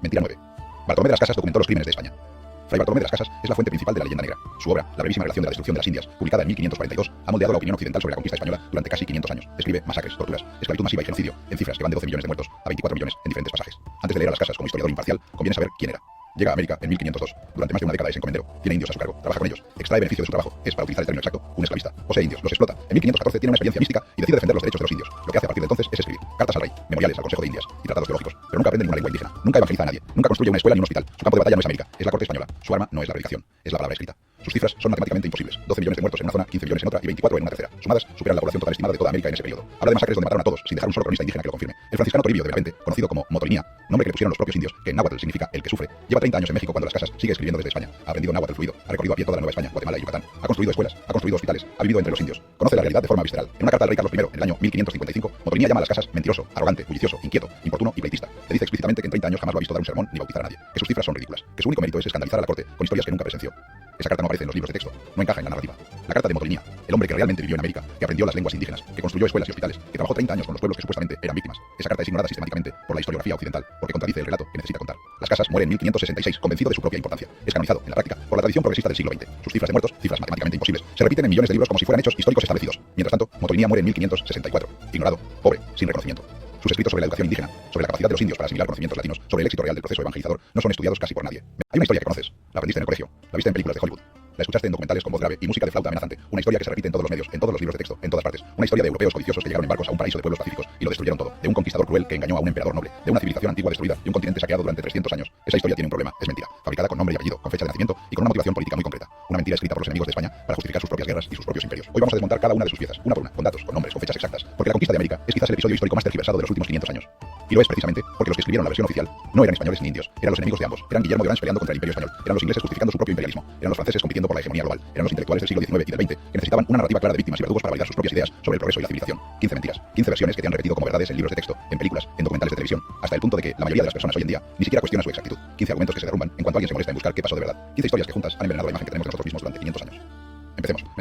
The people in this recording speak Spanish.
Mentira 9. Bartolomé de las Casas documentó los crímenes de España. Fray Bartolomé de las Casas es la fuente principal de la leyenda negra. Su obra, La brevísima relación de la destrucción de las Indias, publicada en 1542, ha moldeado la opinión occidental sobre la conquista española durante casi 500 años. Describe masacres, torturas, esclavitud masiva y genocidio, en cifras que van de 12 millones de muertos a 24 millones en diferentes pasajes. Antes de leer a las Casas como historiador imparcial, conviene saber quién era. Llega a América en 1502. Durante más de una década es encomendero. Tiene indios a su cargo. Trabaja con ellos. Extrae beneficio de su trabajo. Es, para utilizar el término exacto, un esclavista. Posee indios. Los explota. En 1514 tiene una experiencia mística y decide defender los derechos de los indios. Lo que hace a partir de entonces es escribir cartas al rey, memoriales al Consejo de Indias y tratados teológicos. Pero nunca aprende ninguna lengua indígena. Nunca evangeliza a nadie. Nunca construye una escuela ni un hospital. Su campo de batalla no es América. Es la corte española. Su arma no es la predicación. Es la palabra escrita. Sus cifras son matemáticamente imposibles. 12 millones de muertos en una zona, 15 millones en otra y 24 en una tercera. Sumadas, superan la población total estimada de toda América en ese periodo. Habla de masacres donde mataron a todos, sin dejar un solo cronista indígena que lo confirme. El franciscano Toribio de Benavente, conocido como Motolinía, nombre que le pusieron los propios indios, que en náhuatl significa el que sufre, lleva 30 años en México cuando las Casas sigue escribiendo desde España. Ha aprendido náhuatl fluido, ha recorrido a pie toda la Nueva España, Guatemala y Yucatán. Ha construido escuelas, ha construido hospitales, ha vivido entre los indios. Conoce la realidad de forma visceral. En una carta al rey Carlos I, en el año 1555, Motolinía llama a las Casas mentiroso, arrogante, bullicioso, inquieto, importuno y pleitista. Le dice explícitamente que en 30 años jamás lo ha visto dar un sermón ni bautizar a nadie, que sus cifras son ridículas, que su único mérito es escandalizar a la corte con historias que nunca presenció. Esa carta no aparece en los libros de texto, no encaja en la narrativa. La carta de Motolinía, el hombre que realmente vivió en América, que aprendió las lenguas indígenas, que construyó escuelas y hospitales, que trabajó 30 años con los pueblos que supuestamente eran víctimas. Esa carta es ignorada sistemáticamente por la historiografía occidental, porque contradice el relato que necesita contar. Las Casas muere en 1566, convencido de su propia importancia. Es canonizado, en la práctica, por la tradición progresista del siglo XX. Sus cifras de muertos, cifras matemáticamente imposibles, se repiten en millones de libros como si fueran hechos históricos establecidos. Mientras tanto, Motolinía muere en 1564, ignorado, pobre, sin reconocimiento. Sus escritos sobre la educación indígena, sobre la capacidad de los indios para asimilar conocimientos latinos, sobre el éxito real del proceso evangelizador, no son estudiados casi por nadie. Hay una historia que conoces, la aprendiste en el colegio, la viste en películas de Hollywood, la escuchaste en documentales con voz grave y música de flauta amenazante, una historia que se repite en todos los medios, en todos los libros de texto, en todas partes, una historia de europeos codiciosos que llegaron en barcos a un paraíso de pueblos pacíficos y lo destruyeron todo, de un conquistador cruel que engañó a un emperador noble, de una civilización antigua destruida y un continente saqueado durante 300 años. Esa historia tiene un problema, es mentira, fabricada con nombre y apellido, con fecha de nacimiento y con una motivación política muy concreta, una mentira escrita por los enemigos de España para justificar sus propias guerras y sus propios imperios. Hoy vamos a desmontar cada una de sus piezas, una por una, con datos, con nombres, con fechas exactas, porque la conquista de América es quizás el episodio histórico más tergiversado de los últimos 500 años. Y lo es precisamente porque los que escribieron la versión oficial no eran españoles ni indios, eran los enemigos de ambos, eran Guillermo de Orange peleando contra el Imperio español, eran los ingleses justificando su propio imperialismo, eran los franceses compitiendo por la hegemonía global, eran los intelectuales del siglo XIX y del XX que necesitaban una narrativa clara de víctimas y verdugos para validar sus propias ideas sobre el progreso y la civilización. 15 mentiras, 15 versiones que te han repetido como verdades en libros de texto, en películas, en documentales de televisión, hasta el punto de que la mayoría de las personas hoy en día ni siquiera cuestiona su exactitud. 15 argumentos que se derrumban en cuanto alguien se molesta en buscar qué pasó de verdad. 15 historias que juntas han envenenado la imagen que tenemos de nosotros mismos durante 500 años. Empecemos.